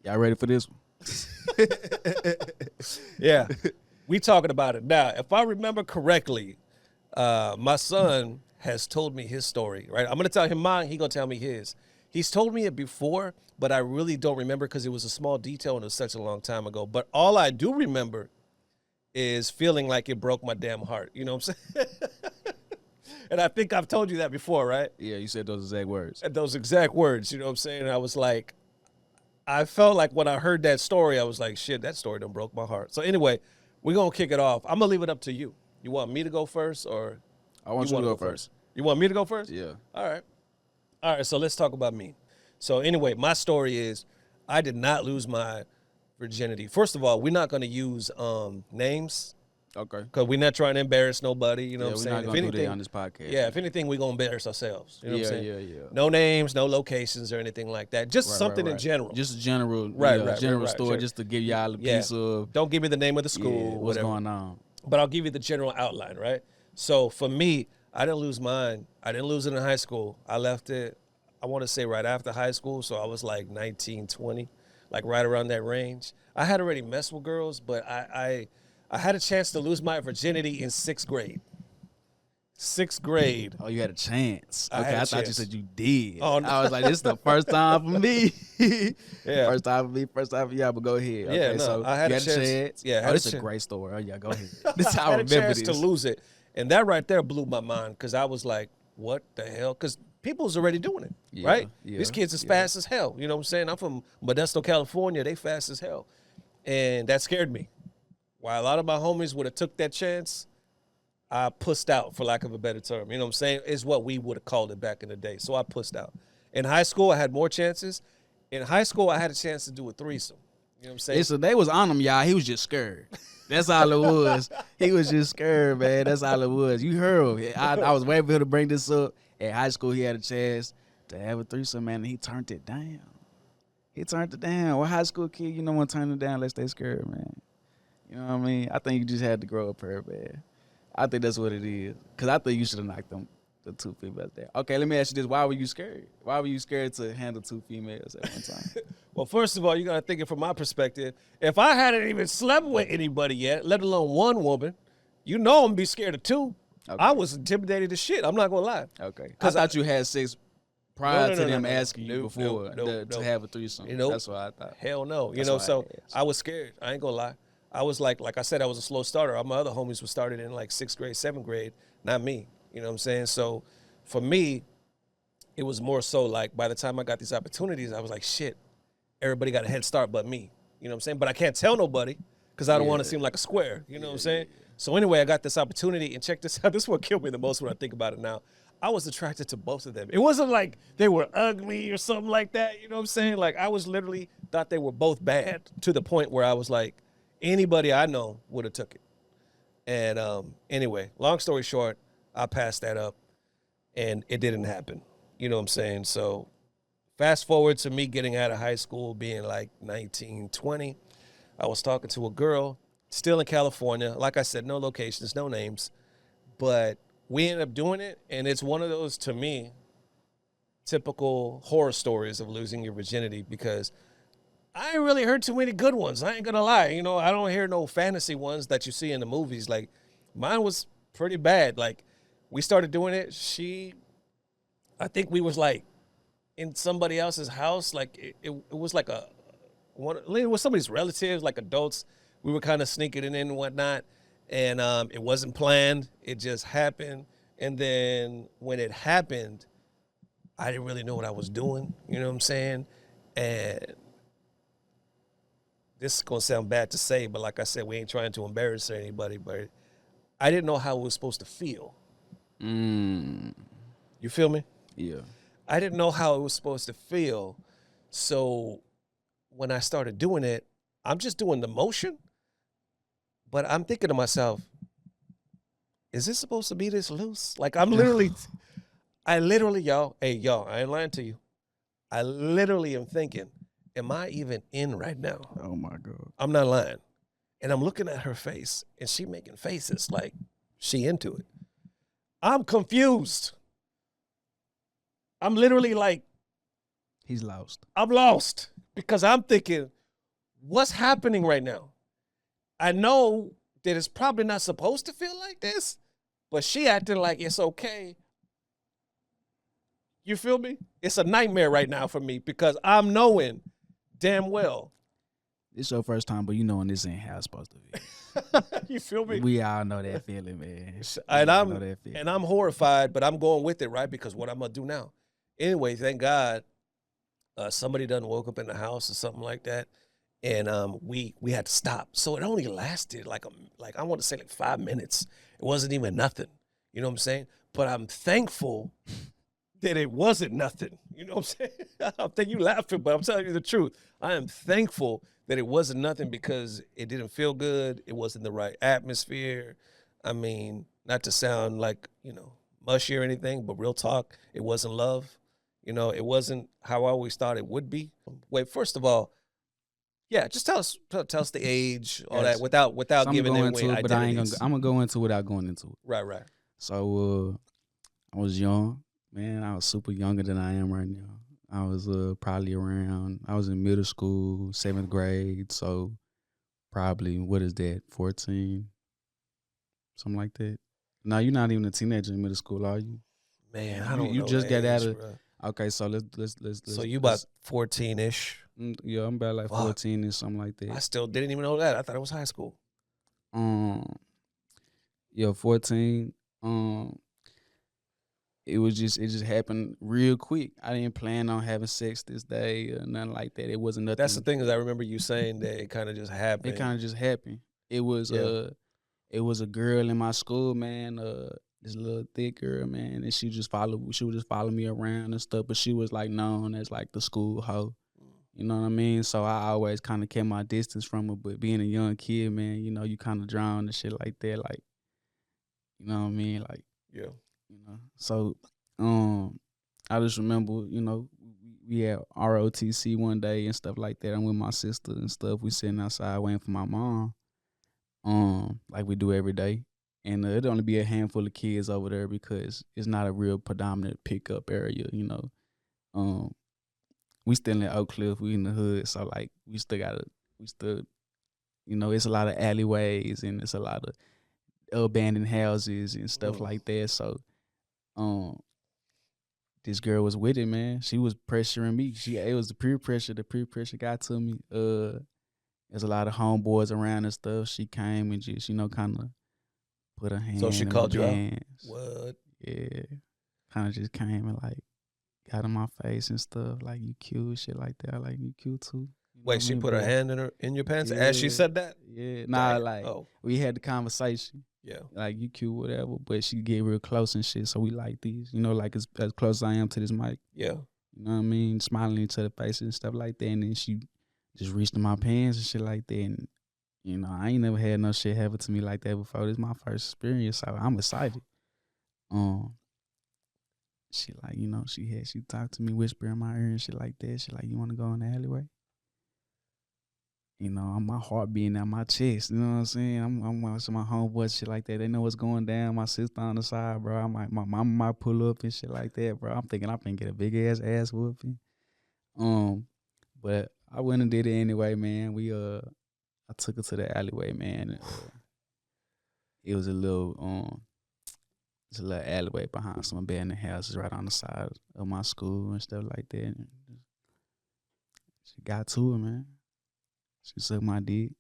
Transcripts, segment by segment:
Y'all ready for this one? Yeah. We talking about it now. If I remember correctly, my son has told me his story, right? I'm going to tell him mine. He's going to tell me his. He's told me it before, but I really don't remember because it was a small detail and it was such a long time ago. But all I do remember is feeling like it broke my damn heart. You know what I'm saying? And I think I've told you that before, right? Yeah, you said those exact words. And those exact words, you know what I'm saying? And I was like, I felt like when I heard that story, I was like, shit, that story done broke my heart. So anyway, we're going to kick it off. I'm going to leave it up to you. You want me to go first or? I want you to go first. You want me to go first? Yeah. All right, so let's talk about me. So anyway, my story is I did not lose my virginity. First of all, we're not going to use names. Okay. Because we're not trying to embarrass nobody, you know what I'm saying? We're not going to do that on this podcast. Yeah, if anything, we're going to embarrass ourselves. You know what I'm saying? Yeah. No names, no locations or anything like that. Just something in general. Just a general, Right, story, sure. just to give y'all a piece of Don't give me the name of the school, what's whatever. going on. But I'll give you the general outline, right? So for me, I didn't lose mine. I didn't lose it in high school. I left it, I want to say right after high school, so I was like 19, 20, like right around that range. I had already messed with girls, but I had a chance to lose my virginity in 6th grade. 6th grade. Oh, you had a chance. I Okay, had a I thought you chance. said you did. Oh, no. I was like, this is the first time for me. Yeah. First time for me, first time for y'all, but go ahead. Yeah, Okay, no, so I had you a had chance. a chance. Yeah, I had oh, a this is a chance. great story. Oh, yeah, go ahead. This is how I had a remember chance this. to lose it. And that right there blew my mind because I was like, what the hell? Because people's already doing it, Yeah, right? yeah, These kids is fast as hell. You know what I'm saying? I'm from Modesto, California. They fast as hell. And that scared me. While a lot of my homies would have took that chance, I pussed out, for lack of a better term. You know what I'm saying? Is what we would have called it back in the day. So I pussed out. In high school, I had more chances. In high school, I had a chance to do a threesome. You know what I'm saying? So they was on him, y'all. He was just scared. That's all it was. He was just scared, man. That's all it was. You heard him. I was waiting for him to bring this up. In high school, he had a chance to have a threesome, man, and he turned it down. He turned it down. What high school kid, you don't want to turn it down unless they scared, man. You know what I mean? I think you just had to grow up here, man. I think that's what it is. Because I think you should have knocked them, the 2 females there. Okay, let me ask you this. Why were you scared? Why were you scared to handle 2 females at one time? Well, first of all, you got to think it from my perspective. If I hadn't even slept with anybody yet, let alone one woman, you know I'm going to be scared of 2. Okay. I was intimidated as shit. I'm not going to lie. Okay. I thought you had sex prior to them no. asking you before to have a threesome. You know, that's what I thought. Hell no. You That's know, what I so asked. I was scared. I ain't going to lie. I was like I said, I was a slow starter. All my other homies were started in like 6th grade, 7th grade, not me. You know what I'm saying? So for me, it was more so like by the time I got these opportunities, I was like, shit, everybody got a head start but me. You know what I'm saying? But I can't tell nobody because I don't want to seem like a square. You know what I'm saying? So anyway, I got this opportunity, and check this out. This is what killed me the most when I think about it now. I was attracted to both of them. It wasn't like they were ugly or something like that. You know what I'm saying? Like I was literally thought they were both bad to the point where I was like, anybody I know would have took it. And anyway, long story short, I passed that up, and it didn't happen. You know what I'm saying? So fast forward to me getting out of high school, being like 19, 20. I was talking to a girl, still in California. Like I said, no locations, no names. But we ended up doing it, and it's one of those, to me, typical horror stories of losing your virginity because I ain't really heard too many good ones. I ain't gonna lie. You know, I don't hear no fantasy ones that you see in the movies. Like, mine was pretty bad. Like, we started doing it. I think we was like in somebody else's house. Like, it was like it was somebody's relatives, like adults. We were kind of sneaking it in and whatnot. And it wasn't planned. It just happened. And then when it happened, I didn't really know what I was doing. You know what I'm saying? And this is going to sound bad to say, but like I said, we ain't trying to embarrass anybody, but I didn't know how it was supposed to feel. You feel me? Yeah. I didn't know how it was supposed to feel. So when I started doing it, I'm just doing the motion, but I'm thinking to myself, is this supposed to be this loose? Like I literally, y'all, I ain't lying to you. I literally am thinking, am I even in right now? Oh my God. I'm not lying. And I'm looking at her face, and she making faces like she into it. I'm confused. I'm literally like, he's lost. I'm lost because I'm thinking, what's happening right now? I know that it's probably not supposed to feel like this, but she acting like it's okay. You feel me? It's a nightmare right now for me because I'm knowing damn well. It's your first time, but you knowing this ain't how it's supposed to be. You feel me? We all know that feeling, man. And I'm horrified, but I'm going with it, right? Because what I'm gonna do now. Anyway, thank God, somebody done woke up in the house or something like that, and we had to stop. So it only lasted like I want to say like 5 minutes. It wasn't even nothing. You know what I'm saying? But I'm thankful that it wasn't nothing. You know what I'm saying? I think you laughing, but I'm telling you the truth. I am thankful that it wasn't nothing because it didn't feel good. It wasn't the right atmosphere. I mean, not to sound like, mushy or anything, but real talk, it wasn't love. It wasn't how I always thought it would be. Wait, first of all, yeah, just tell us the age, all that, without giving going away into it, but I ain't identities. I'm gonna go into it without going into it. Right. So I was young, man. I was super younger than I am right now. I was probably I was in middle school, 7th grade, so probably, what is that, 14, something like that. No, you're not even a teenager in middle school, are you? Man, I don't know. You just got out of. Bro. Okay, so let's. So you about 14-ish? Yeah, I'm about like 14 or something like that. I still didn't even know that. I thought it was high school. Yeah, 14. It just happened real quick. I didn't plan on having sex this day or nothing like that. It wasn't nothing. That's the thing, is I remember you saying that it kind of just happened. It kind of just happened. It was a girl in my school, man. This little thick girl, man, and she would just follow me around and stuff. But she was like known as like the school hoe. You know what I mean? So I always kind of kept my distance from her. But being a young kid, man, you kind of drawn to shit like that, like, you know what I mean, like, yeah. So, I just remember, we had ROTC one day and stuff like that. I'm with my sister and stuff. We sitting outside waiting for my mom, like we do every day. And it'd only be a handful of kids over there because it's not a real predominant pickup area, We still in Oak Cliff, we in the hood, so like it's a lot of alleyways and it's a lot of abandoned houses and stuff like that. So this girl was with it, man. She was pressuring me. It was the peer pressure. The peer pressure got to me. There's a lot of homeboys around and stuff. She came and just, kind of put her hand. So she in called you out. What? Yeah, kind of just came and like got in my face and stuff. Like, you cute, shit like that. Like, you cute too. Wait, she put her hand in your pants as she said that? Yeah, we had the conversation. Yeah. Like, you cute, whatever, but she get real close and shit, so we like these. Like as close as I am to this mic. Yeah. You know what I mean? Smiling into the faces and stuff like that. And then she just reached in my pants and shit like that. And, I ain't never had no shit happen to me like that before. This is my first experience, so I'm excited. She like, she talked to me, whisper in my ear and shit like that. She like, you want to go in the alleyway? My heart beating out my chest. You know what I'm saying? I'm watching my homeboys, shit like that. They know what's going down. My sister on the side, bro. My mama might pull up and shit like that, bro. I'm thinking I'm finna get a big ass whooping. But I went and did it anyway, man. I took her to the alleyway, man. It was a little alleyway behind some abandoned houses right on the side of my school and stuff like that. And she got to it, man. She sucked my dick.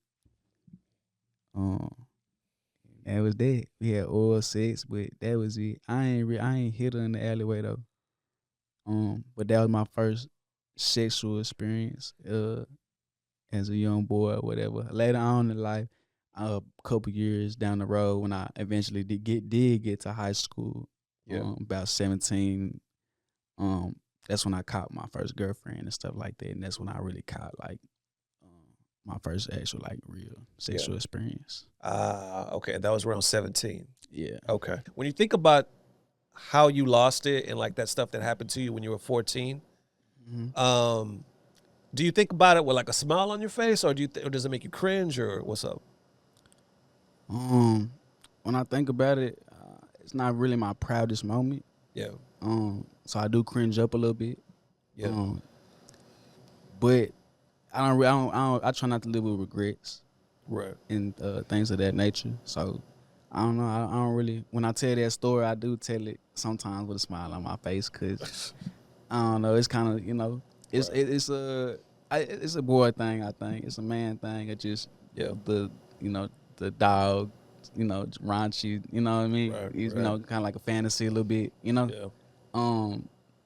That was that. We had oral sex, but that was it. I ain't hit her in the alleyway though. But that was my first sexual experience as a young boy or whatever. Later on in life, a couple years down the road, when I eventually did get to high school, about 17, that's when I caught my first girlfriend and stuff like that, and that's when I really caught like my first actual like real sexual experience. Okay, that was around 17. Yeah. Okay. When you think about how you lost it and like that stuff that happened to you when you were 14, do you think about it with like a smile on your face, or or does it make you cringe, or what's up? When I think about it, it's not really my proudest moment. Yeah. So I do cringe up a little bit. Yeah. But I try not to live with regrets Right. and things of that nature. So I don't know. I don't really. When I tell that story, I do tell it sometimes with a smile on my face, cause I don't know. It's kind of it's Right. it's a boy thing. I think it's a man thing. It just Yeah. the dog, raunchy. You know what I mean? Right, It's, right. kind of like a fantasy a little bit. Yeah.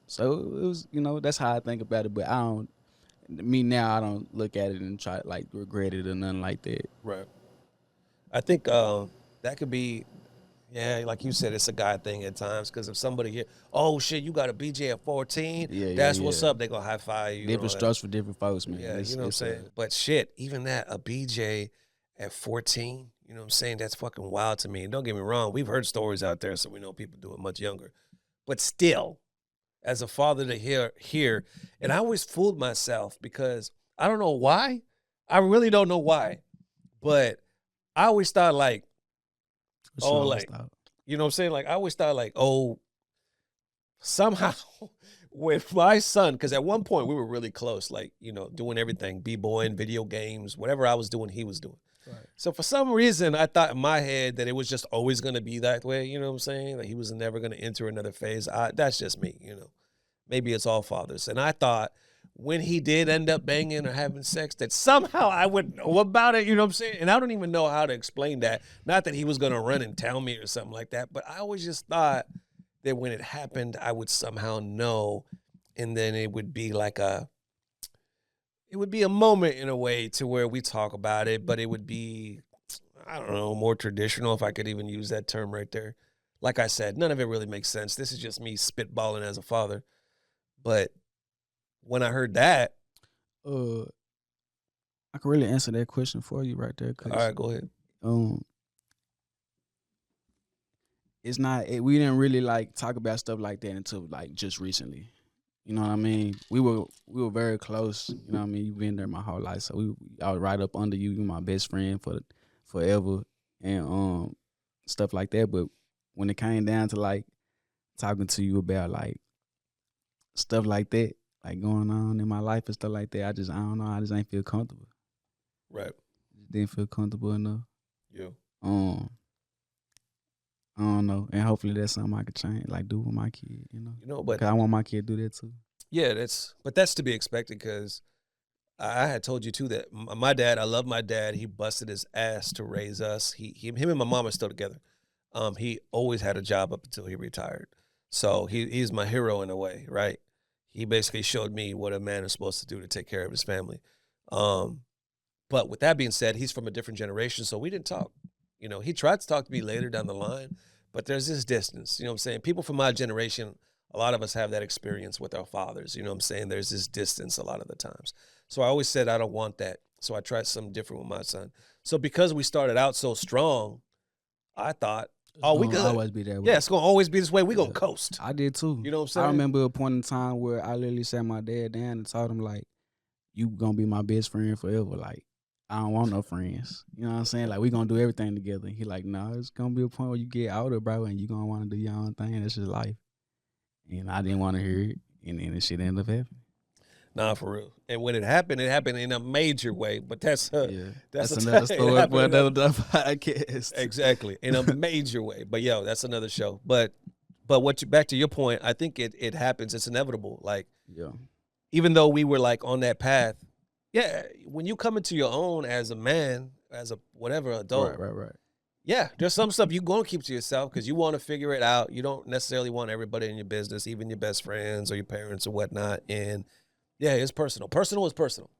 So it was, that's how I think about it. But I don't. Me now, I don't look at it and try to like regret it or nothing like that. Right. I think that could be, yeah, like you said, it's a guy thing at times. Because if somebody here, oh shit, you got a BJ at 14, Yeah, that's yeah, what's yeah. up. They gonna high five you. Different strokes for different folks, man. Yeah, It's- you know what I'm it's, saying. But shit, even that a BJ at 14, you know what I'm saying. That's fucking wild to me. And don't get me wrong, we've heard stories out there, so we know people do it much younger. But still, as a father to hear, and I always fooled myself because I don't know why. I really don't know why, but I always thought like, for sure, oh, I like, thought. you know what I'm saying? Like, I always thought like, oh, somehow with my son, because at one point we were really close, like, doing everything, b-boying, video games, whatever I was doing, he was doing. Right. So for some reason, I thought in my head that it was just always going to be that way. You know what I'm saying? That he was never going to enter another phase. That's just me, Maybe it's all fathers. And I thought when he did end up banging or having sex, that somehow I would know about it. You know what I'm saying? And I don't even know how to explain that. Not that he was going to run and tell me or something like that, but I always just thought that when it happened, I would somehow know. And then it would be like it would be a moment in a way to where we talk about it, but it would be, I don't know, more traditional, if I could even use that term right there. Like I said, none of it really makes sense. This is just me spitballing as a father. But when I heard that, I can really answer that question for you right there. 'Cause, all right, go ahead. It's not. We didn't really like talk about stuff like that until like just recently. You know what I mean? We were very close. You know what I mean? You've been there my whole life, so I was right up under you. You my best friend for forever, and stuff like that. But when it came down to like talking to you about like stuff like that, like going on in my life and stuff like that, I don't know. I just ain't feel comfortable. Right. Didn't feel comfortable enough. Yeah. I don't know, and hopefully that's something I could change, like do with my kid. But because I want my kid to do that too. Yeah, that's to be expected because I had told you too that my dad, I love my dad. He busted his ass to raise us. Him and my mom are still together. He always had a job up until he retired. So he's my hero in a way, right? He basically showed me what a man is supposed to do to take care of his family. But with that being said, he's from a different generation, so we didn't talk. He tried to talk to me later down the line, but there's this distance. You know what I'm saying? People from my generation, a lot of us have that experience with our fathers. You know what I'm saying? There's this distance a lot of the times. So I always said I don't want that. So I tried something different with my son. So because we started out so strong, I thought, oh, we good. Always be that way. Yeah, it's gonna always be this way. We gonna coast. I did too. You know what I'm saying? I remember a point in time where I literally sat my dad down and told him like, "You gonna be my best friend forever. Like, I don't want no friends. You know what I'm saying? Like, we gonna do everything together." He like, "No, it's gonna be a point where you get older, bro, and you gonna want to do your own thing. That's just life." And I didn't want to hear it, and then the shit ended up happening. Nah, for real. And when it happened in a major way. But that's another story for another podcast. Exactly, in a major way. But yo, that's another show. But back to your point, I think it happens. It's inevitable. Like, yeah, even though we were like on that path, yeah, when you come into your own as a man, as a whatever adult, right. Yeah, there's some stuff you're going to keep to yourself because you want to figure it out. You don't necessarily want everybody in your business, even your best friends or your parents or whatnot. And yeah, it's personal. Personal is personal.